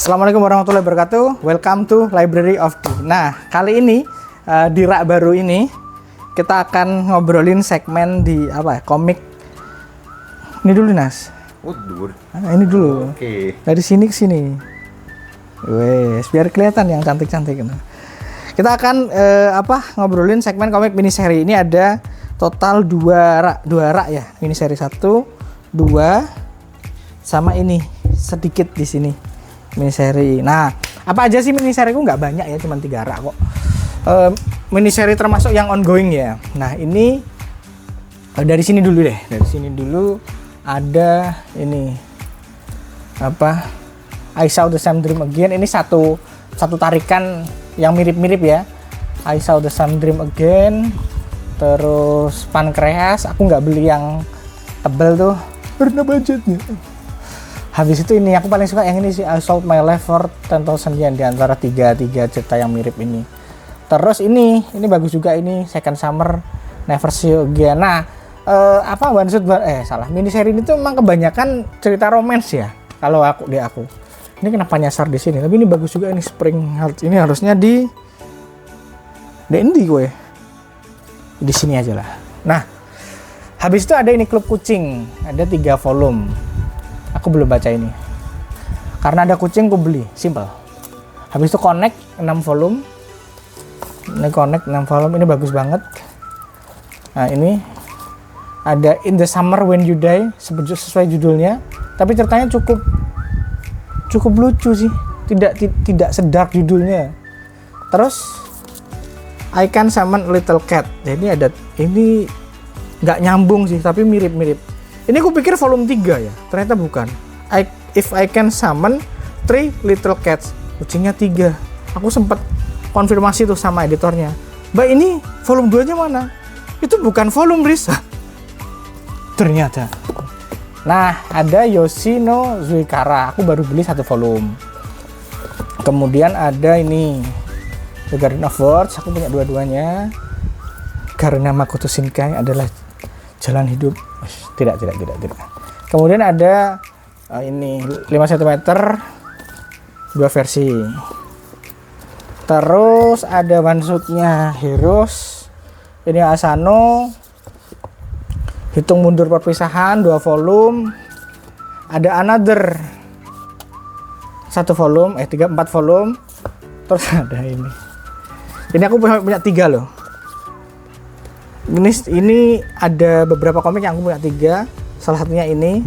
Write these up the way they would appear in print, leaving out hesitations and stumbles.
Assalamualaikum warahmatullahi wabarakatuh. Welcome to Library of D. Nah, kali ini di rak baru ini kita akan ngobrolin segmen di apa? Komik. Ini dulu, Nas. Oh, dulu. Ini dulu. Oke. Dari sini ke sini. Wes, biar kelihatan yang cantik-cantik. Kita akan ngobrolin segmen komik mini seri. Ini ada total dua rak ya. Mini seri 1, 2 sama ini sedikit di sini. Mini seri. Nah, apa aja sih mini seriku? Nggak banyak ya, cuma 3 rak kok. Mini seri termasuk yang ongoing ya. Nah, ini dari sini dulu deh. Dari sini dulu ada ini apa? I Saw the Same Dream Again. Ini satu tarikan yang mirip-mirip ya. I Saw the Same Dream Again. Terus Pankreas. Aku nggak beli yang tebel tuh karena budgetnya. Habis itu ini aku paling suka yang ini sih, I Sold My Life for 10,000 yen, di antara tiga cerita yang mirip ini. Terus ini bagus juga, ini Second Summer Never See You Again. Nah, mini seri ini tuh memang kebanyakan cerita romance ya. Kalau aku. Ini kenapa nyasar di sini? Tapi ini bagus juga, ini Spring Heart. Ini harusnya di DND gue. Di sini aja lah. Nah, habis itu ada ini Klub Kucing. Ada 3 volume. Aku belum baca ini. Karena ada kucing aku beli, simple. Habis itu Connect 6 volume. Ini Connect 6 volume, ini bagus banget. Nah, ini ada In the Summer When You Die, sesuai judulnya. Tapi ceritanya cukup lucu sih. Tidak sedark judulnya. Terus I Can Summon a Little Cat. Jadi ini nggak nyambung sih, tapi mirip-mirip. Ini aku pikir volume 3 ya, ternyata bukan. If I Can Summon 3 Little Cats. Kucingnya 3. Aku sempat konfirmasi tuh sama editornya. Mbak, ini volume 2-nya mana? Itu bukan volume, Riz. Ternyata. Nah, ada Yoshino Zuikara. Aku baru beli 1 volume. Kemudian ada ini The Garden of Words. Aku punya dua-duanya. Karena Makoto Shinkai adalah jalan hidup. Tidak. Kemudian ada ini 5 cm 2 versi. Terus ada one shot-nya Heroes. Ini Asano. Hitung mundur perpisahan 2 volume. Ada Another 1 volume, 4 volume. Terus ada ini. Ini aku punya 3 loh. Ini ada beberapa komik yang aku punya 3. Salah satunya ini,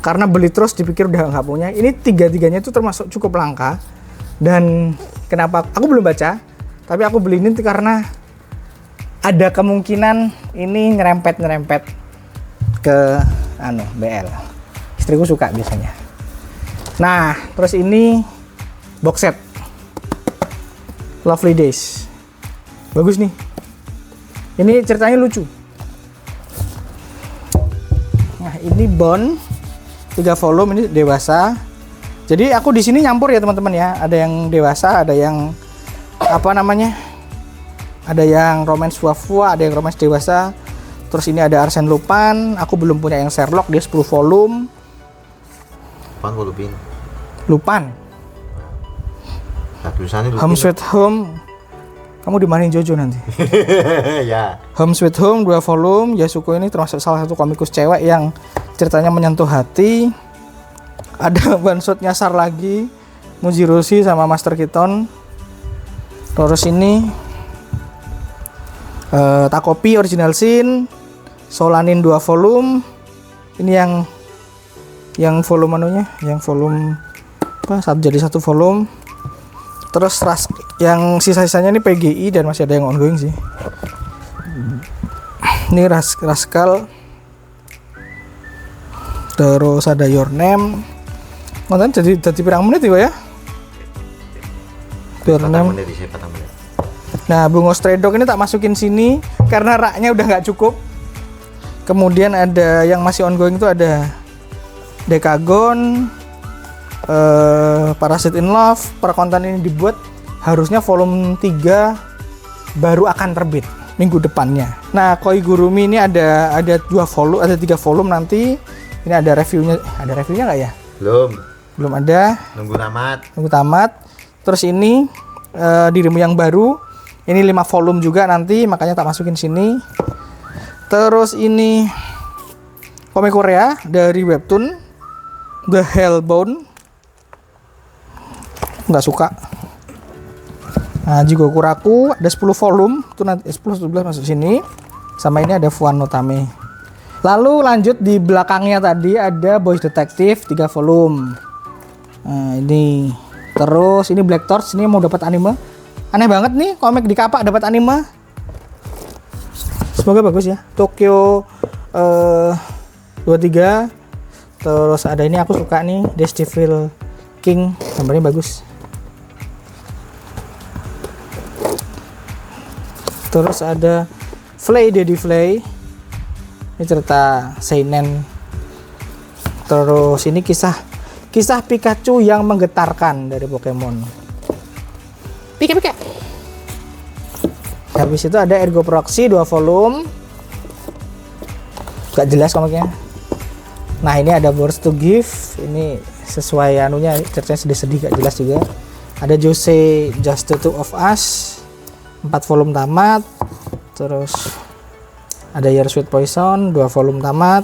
karena beli terus dipikir udah nggak punya. Ini 3-tiganya itu termasuk cukup langka. Dan kenapa aku belum baca, tapi aku beli ini karena ada kemungkinan ini nyerempet ke BL. Istriku suka biasanya. Nah, terus ini box set Lovely Days. Bagus nih. Ini ceritanya lucu. Nah, ini Bond 3 volume, ini dewasa. Jadi aku di sini nyampur ya teman-teman ya. Ada yang dewasa, ada yang ada yang romance fua-fua, ada yang romance dewasa. Terus ini ada Arsène Lupin. Aku belum punya yang Sherlock, dia 10 volume. Lupin. Nah, tulisannya Lupin. Home Sweet Home. Kamu dimarahin Jojo nanti. Ya. Home Sweet Home 2 volume. Yasuko ini termasuk salah satu komikus cewek yang ceritanya menyentuh hati. Ada one shot nyasar lagi, Mujiroshi sama Master Keaton. Terus ini Takopi Original Sin, Solanin 2 volume. Ini yang volume yang volume jadi 1 volume. Terus yang sisa-sisanya ini PGI dan masih ada yang ongoing sih. Ini Rascal. Terus ada Your Name. Konten jadi pirang menit ya? Your Name. Nah, Bungo Stray Dog ini tak masukin sini karena raknya udah nggak cukup. Kemudian ada yang masih ongoing itu ada Decagon, Parasite in Love. Perkonten ini dibuat harusnya volume 3 baru akan terbit minggu depannya. Nah, Koigurumi ini ada 2 volume, ada 3 volume nanti. Ini ada reviewnya nggak ya? Belum. Belum ada. Nunggu tamat. Nunggu tamat. Terus ini dirimu yang baru. Ini 5 volume juga nanti, makanya tak masukin sini. Terus ini komik Korea dari webtoon The Hellbound. Nggak suka. Nah, Jigoku Raku ada 10 volume, itu nanti 10 11 masuk sini. Sama ini ada Fuan no Tame. Lalu lanjut di belakangnya tadi ada Boys Detective 3 volume. Nah, ini. Terus ini Black Torch, ini mau dapat anime. Aneh banget nih komik di kapak dapat anime. Semoga bagus ya. Tokyo 23. Terus ada ini aku suka nih, Days Devil King, gambarnya bagus. Terus ada Flay Daddy Flay. Ini cerita seinen. Terus ini kisah Pikachu yang menggetarkan dari Pokemon. Pika. Habis itu ada Ergo Proxy 2 volume. Gak jelas komiknya. Nah, ini ada Words to Give. Ini sesuai anunya, ceritanya sedih-sedih gak jelas juga. Ada Jose Just the Two of Us 4 volume tamat. Terus ada Year Sweet Poison 2 volume tamat.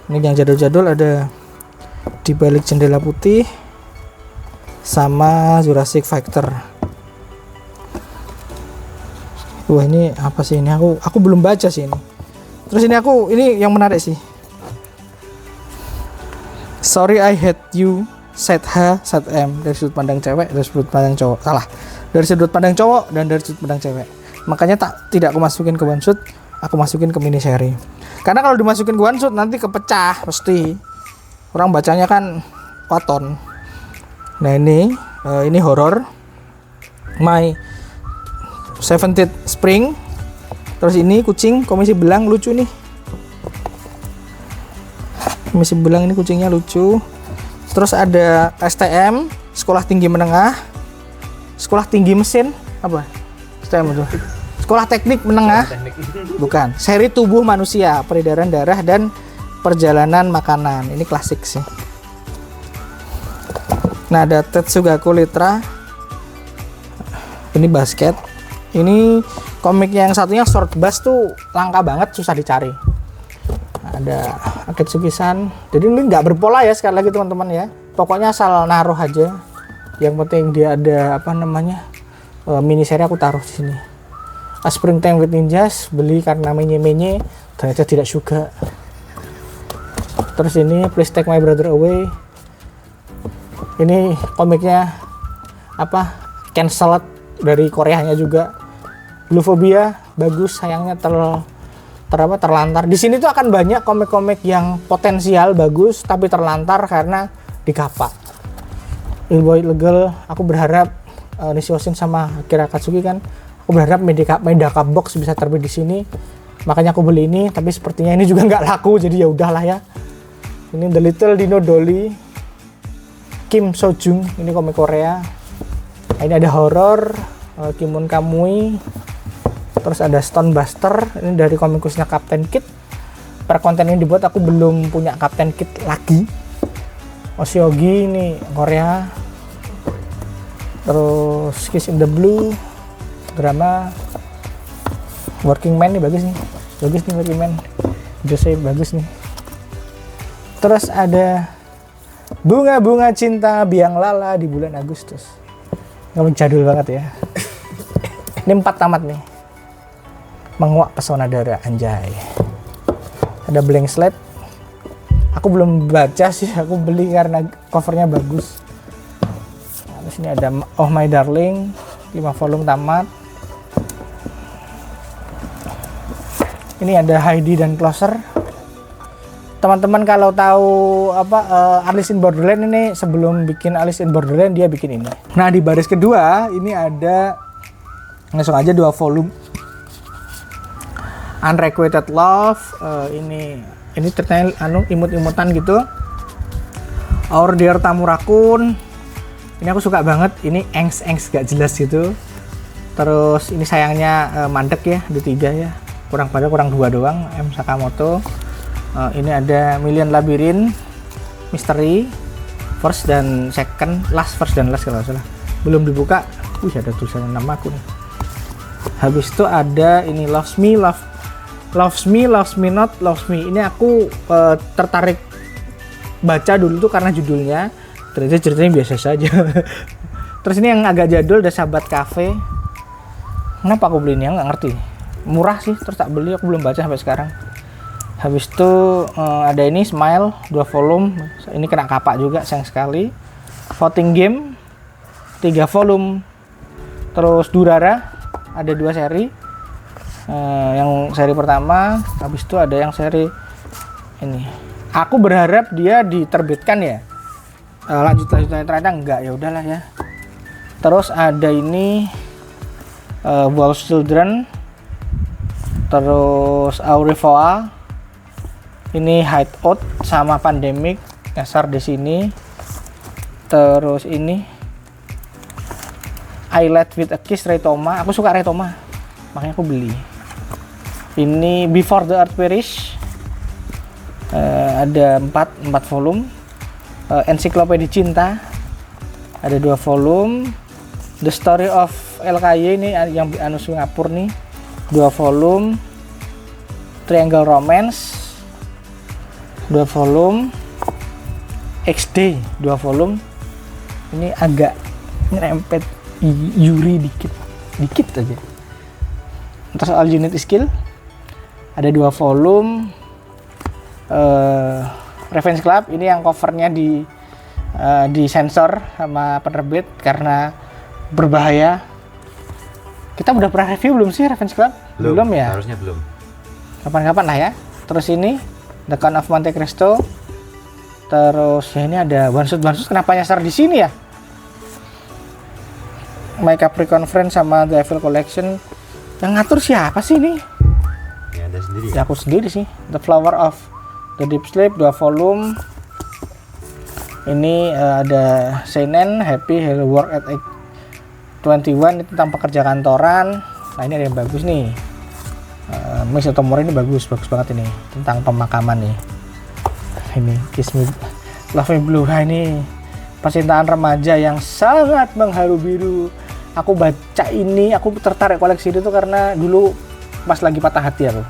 Ini yang jadul-jadul ada Di Balik Jendela Putih sama Jurassic Factor. Wah, ini apa sih ini? Aku belum baca sih ini. Terus ini yang menarik sih. Sorry I Hate You, Set H, Set M. Dari sudut pandang cewek, dari sudut pandang cowok. Salah. Dari sudut pandang cowok dan dari sudut pandang cewek. Makanya tidak aku masukin ke one shot, aku masukin ke mini seri. Karena kalau dimasukin ke one shot nanti kepecah pasti. Orang bacanya kan waton. Nah, ini horor. My 17th Spring. Terus ini kucing Komisi Belang, lucu nih. Komisi Belang ini kucingnya lucu. Terus ada STM, Sekolah Tinggi Menengah. Sekolah Tinggi Mesin apa? STM itu. Sekolah Teknik Menengah. Bukan. Seri Tubuh Manusia, Peredaran Darah dan Perjalanan Makanan. Ini klasik sih. Nah, ada Tetsugaku Litra. Ini basket. Ini komik yang satunya Short Bus tuh langka banget, susah dicari. Ada Akatsuki-san. Jadi ini nggak berpola ya, sekali lagi teman-teman ya. Pokoknya asal naruh aja. Yang penting dia ada mini seri, aku taruh di sini. A Springtime with Ninjas, beli karena menye-menye, ternyata tidak suka. Terus ini Please Take My Brother Away. Ini komiknya Cancelled dari Koreanya juga. Blue Phobia bagus, sayangnya terlantar. Di sini tuh akan banyak komik-komik yang potensial bagus tapi terlantar karena di kapak. Boy Legal, aku berharap Nishiosin sama Akira Akatsuki kan, aku berharap Medaka Box bisa terbit di sini. Makanya aku beli ini, tapi sepertinya ini juga nggak laku, jadi ya udahlah ya. Ini The Little Dino Dolly, Kim So Jung, ini komik Korea. Ini ada horor, Kimon Kamui. Terus ada Stone Buster, ini dari komikusnya Captain Kid. Per konten ini dibuat aku belum punya Captain Kid lagi. Oshiogi ini Korea. Terus Kiss in the Blue, drama. Working Man nih bagus nih Working Man. Jose bagus nih. Terus ada Bunga-Bunga Cinta Biang Lala di bulan Agustus. Nggak jadul banget ya. Ini 4 tamat nih. Menguak Pesona Dara, anjay. Ada Blank Slate. Aku belum baca sih, aku beli karena covernya bagus. Nah, di sini ada Oh My Darling, 5 volume tamat. Ini ada Heidi dan Closer. Teman-teman kalau tahu Alice in Borderland, ini sebelum bikin Alice in Borderland dia bikin ini. Nah, di baris kedua ini ada langsung aja 2 volume Unrequited Love. Ini ceritanya imut-imutan gitu. Our Dear Tamurakun. Ini aku suka banget. Ini engs gak jelas gitu. Terus ini sayangnya mandek ya, ada 3 ya. Kurang 2 doang. M Sakamoto. Ini ada Million Labyrinth Misteri first dan second, first dan last kalau nggak salah. Belum dibuka. Ada tulisannya nama aku nih. Habis itu ada ini Loves Me Not, Loves Me. Ini aku tertarik baca dulu tuh karena judulnya. Ternyata ceritanya biasa saja. Terus ini yang agak jadul, The Sabbath Cafe. Kenapa aku beli ini? Nggak ngerti. Murah sih, terus tak beli. Aku belum baca sampai sekarang. Habis itu ada ini Smile 2 volume. Ini kena kapak juga, sayang sekali. Voting Game 3 volume. Terus Durara ada 2 seri. Yang seri pertama, habis itu ada yang seri ini. Aku berharap dia diterbitkan ya. Lanjut-lanjutnya ternyata enggak, ya udahlah ya. Terus ada ini Wolf Children. Terus Aurifoa. Ini Hideout sama Pandemic nyasar di sini. Terus ini I Let With a Kiss Ray Toma. Aku suka Ray Toma, makanya aku beli. Ini Before the Earth Perish. Ada 4 volume. Ensiklopedia Cinta ada 2 volume. The Story of LKY ini yang anu Singapura nih 2 volume. Triangle Romance 2 volume. XD 2 volume. Ini agak nyerempet Yuri dikit aja. Terus All You Need Is Kill ada 2 volume. Revenge Club ini yang covernya di sensor sama penerbit karena berbahaya. Kita udah pernah review belum sih Revenge Club? Belum ya? Harusnya belum. Kapan-kapan lah ya. Terus ini The Count of Monte Cristo. Terus ya ini ada One Shot kenapa nyasar di sini ya? My Capricorn Friend sama The Evil Collection. Yang ngatur siapa sih ini? Ya Anda sendiri. Ya aku sendiri sih. The Flower of the Deep Sleep 2 volume. Ini ada Seinen Happy Hello Work at 21 ini tentang pekerja kantoran. Nah ini ada yang bagus nih. Miss Otomori ini bagus banget ini tentang pemakaman nih. Ini Kiss Me Love Me Blue. Nah, ini percintaan remaja yang sangat mengharu biru. Aku baca ini, aku tertarik koleksi itu karena dulu pas lagi patah hati aku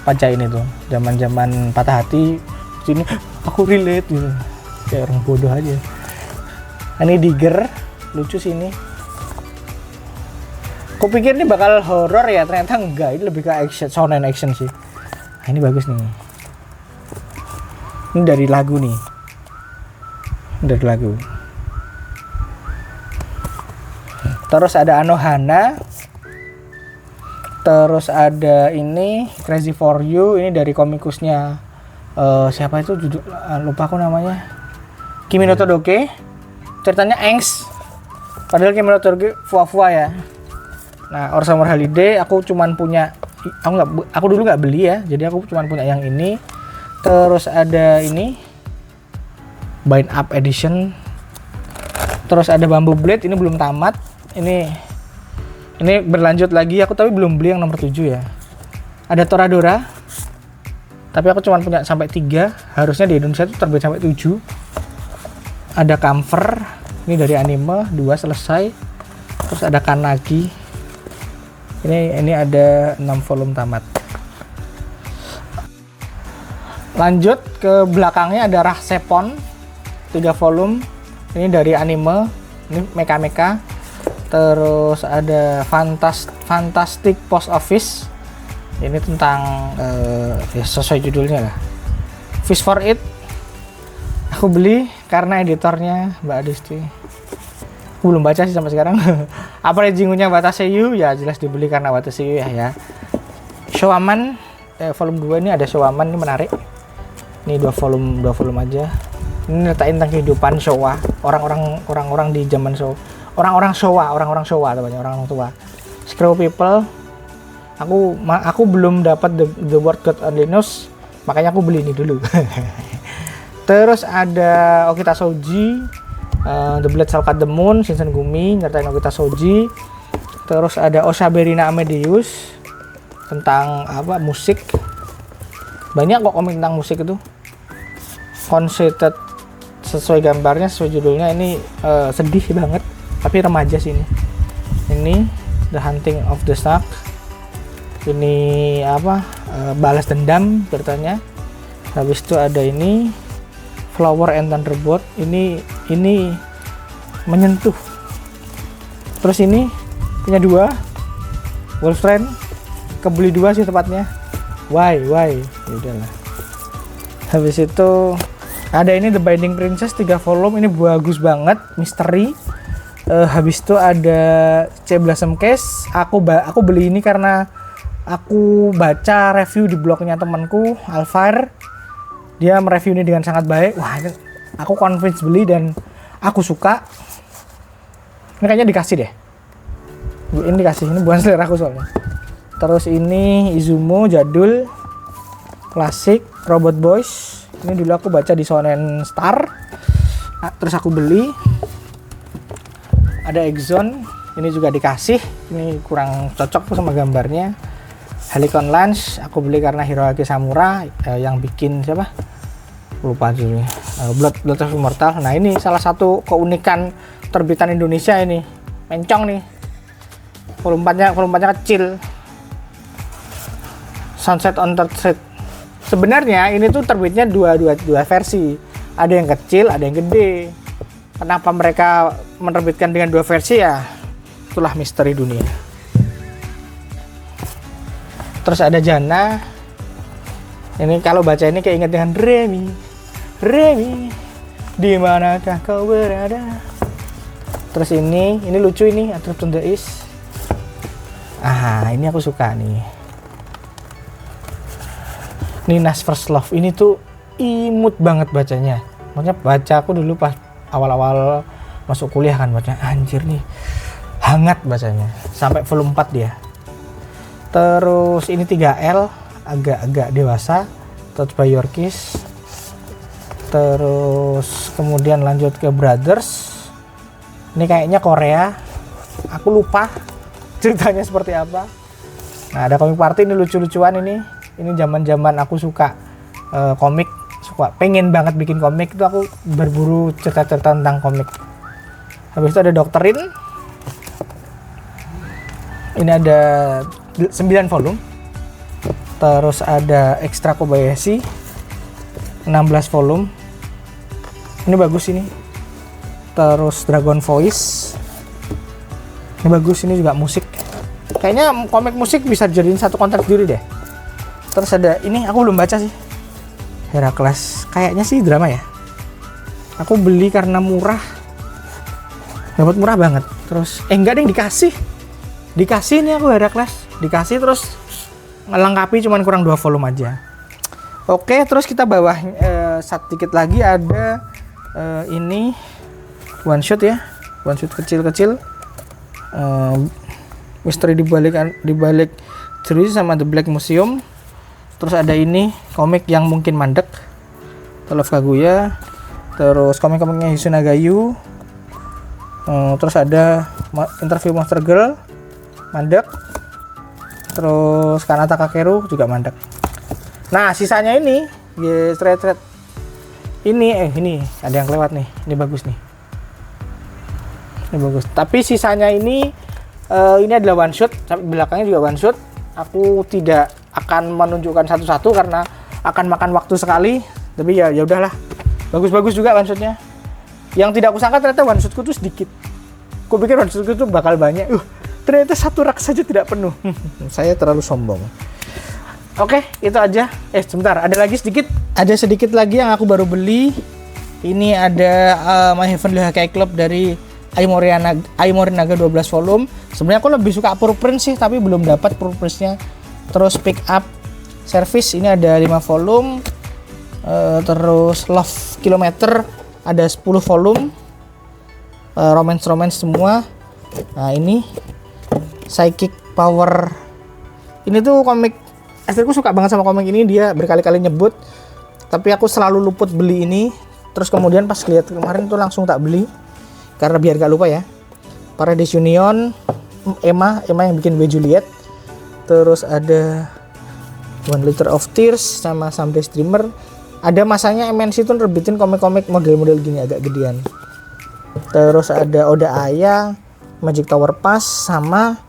baca ini tuh, zaman patah hati. Sini aku relate gitu, kayak orang bodoh aja. Ini Digger lucu sih ini. Aku pikir ini bakal horor ya, ternyata enggak. Ini lebih ke action, sound and action sih. Nah, ini bagus nih. Ini dari lagu nih. Dari lagu. Terus ada Anohana. Terus ada ini Crazy for You. Ini dari komikusnya siapa itu judul lupa aku namanya. Kimi no Todoke. Ceritanya angst. Padahal Kimi no Todoke fua-fua ya. Nah, Our Summer Holiday aku cuman punya, aku dulu nggak beli ya, jadi aku cuman punya yang ini. Terus ada ini Bind Up Edition. Terus ada Bamboo Blade, ini belum tamat. Ini berlanjut lagi, aku tapi belum beli yang nomor 7 ya. Ada Toradora, tapi aku cuman punya sampai 3. Harusnya di Indonesia itu terbit sampai 7. Ada Camphor, ini dari anime 2 selesai. Terus ada Kanagi. Ini ada 6 volume tamat. Lanjut ke belakangnya ada Rahsepon 3 volume. Ini dari anime. Ini Mecha. Terus ada Fantastic Post Office. Ini tentang ya sesuai judulnya lah. Fish for It. Aku beli karena editornya Mbak Adisti. Aku belum baca sih sampai sekarang. Apa jingunya Wataseyu ya jelas dibeli karena Wataseyu ya. Showaman volume 2 ini ada Showaman, ini menarik. Ini 2 volume aja. Ini nyatain tentang kehidupan Showa, orang-orang di zaman Showa. Orang-orang Showa namanya, orang tua. Screw People. Aku belum dapat the Word God Only Knows, makanya aku beli ini dulu. Terus ada Okita Shoji, The Blade Shall Cut the Moon, Shinsen Gumi nyertain Okita Shoji. Terus ada Osaberina Amadeus tentang musik. Banyak kok komik tentang musik itu. Concerted sesuai gambarnya, sesuai judulnya ini sedih banget, tapi remaja sih ini. Ini The Hunting of the Snark. Ini apa? Balas dendam ceritanya. Habis itu ada ini Flower and Thunderbolt. Ini menyentuh. Terus ini punya 2 Wolfriend, kebeli 2 sih tepatnya. Why? Ya udahlah. Habis itu ada ini The Binding Princess 3 volume, ini bagus banget, misteri. Habis itu ada C Blossom Case. Aku beli ini karena aku baca review di blognya temanku Alfire. Dia mereview ini dengan sangat baik. Wah, aku convince beli dan aku suka. Ini kayaknya dikasih deh. Ini dikasih, ini bukan selera aku soalnya. Terus ini Izumo jadul, klasik, Robot Boys. Ini dulu aku baca di Shonen Star. Terus aku beli. Ada Exxon, ini juga dikasih. Ini kurang cocok sama gambarnya. Helicon Lance, aku beli karena Hiroaki Samura yang bikin siapa? Lupa judulnya. Blood of Immortal. Nah, ini salah satu keunikan terbitan Indonesia ini. Mencong nih. Volume 4-nya kecil. Sunset on Third Street. Sebenarnya ini tuh terbitnya dua versi. Ada yang kecil, ada yang gede. Kenapa mereka menerbitkan dengan 2 versi ya? Itulah misteri dunia. Terus ada Jana. Ini kalau baca ini kayak ingat dengan Remy, di manakah kau berada? Terus ini lucu ini, Adrift on the East. Ini aku suka nih. Nina's First Love, ini tuh imut banget bacanya. Maksudnya baca aku dulu pas awal-awal masuk kuliah kan baca, anjir nih hangat bacanya. Sampai volume 4 dia. Terus ini 3L, agak dewasa, Touched by Your Kiss. Terus kemudian lanjut ke Brothers. Ini kayaknya Korea. Aku lupa ceritanya seperti apa. Nah, ada Comic Party, ini lucu-lucuan ini. Ini zaman-zaman aku suka komik, pengen banget bikin komik, itu aku berburu cerita-cerita tentang komik. Habis itu ada Dokterin. Ini ada 9 volume. Terus ada Extra Kobayashi 16 volume. Ini bagus ini. Terus Dragon Voice. Ini bagus, ini juga musik. Kayaknya komik musik bisa dijadiin satu konten sendiri deh. Terus ada ini, aku belum baca sih. Heracles. Kayaknya sih drama ya. Aku beli karena murah. Dapat murah banget. Terus enggak deh, dikasih nih aku Heracles. Dikasih terus melengkapi, cuman kurang 2 volume aja. Oke, terus kita bawah sedikit lagi ada ini one shot ya. One shot kecil-kecil. Misteri dibalik Tree sama The Black Museum. Terus ada ini komik yang mungkin mandek, Tale of Kaguya. Terus komik-komiknya Hisunagayu. Terus ada Interview Monster Girl, mandek. Terus Kanata Kakeru juga mandek. Nah, sisanya ini Straight ini ada yang kelewat nih. Ini bagus nih. Ini bagus. Tapi sisanya ini adalah one shot, sampai belakangnya juga one shot. Aku tidak akan menunjukkan satu-satu karena akan makan waktu sekali. Tapi ya udahlah. Bagus-bagus juga one shotnya. Yang tidak kusangka ternyata one shotku tuh sedikit. Aku pikir one shotku tuh bakal banyak. Ternyata satu rak saja tidak penuh. Saya terlalu sombong. Oke, itu aja. Sebentar, ada sedikit lagi yang aku baru beli. Ini ada My Heavenly Haikai Club dari Aimori Naga 12 volume. Sebenarnya aku lebih suka Purple Prince sih, tapi belum dapat Purple Prince-nya. Terus Pick Up Service ini ada 5 volume. Terus Love Kilometer ada 10 volume. Romance semua. Nah, ini Psychic Power. Ini tuh komik, istriku suka banget sama komik ini, dia berkali-kali nyebut. Tapi aku selalu luput beli ini. Terus kemudian pas lihat kemarin tuh langsung tak beli. Karena biar gak lupa ya. Paradise Union, Emma yang bikin We Juliet. Terus ada One Liter of Tears sama Someday Dreamer. Ada masanya MNC tuh nerbitin komik-komik model-model gini agak gedean. Terus ada Oda Aya, Magic Tower Pass, sama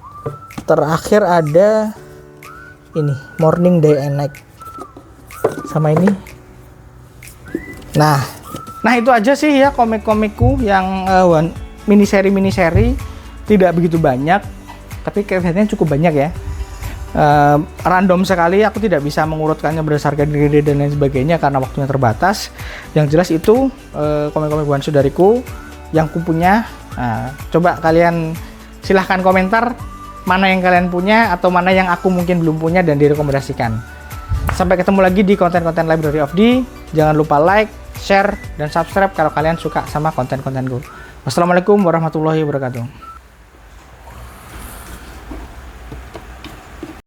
terakhir ada ini Morning Day and Night. Sama ini. Nah itu aja sih ya komik-komikku yang mini-seri tidak begitu banyak, tapi kelihatannya cukup banyak ya. Random sekali, aku tidak bisa mengurutkannya berdasarkan grade dan lain sebagainya karena waktunya terbatas. Yang jelas itu komik-komik One Shot dariku yang kupunya. Coba kalian silahkan komentar mana yang kalian punya atau mana yang aku mungkin belum punya dan direkomendasikan. Sampai ketemu lagi di konten-konten Library of D. Jangan lupa like, share, dan subscribe kalau kalian suka sama konten-kontenku. Wassalamualaikum warahmatullahi wabarakatuh.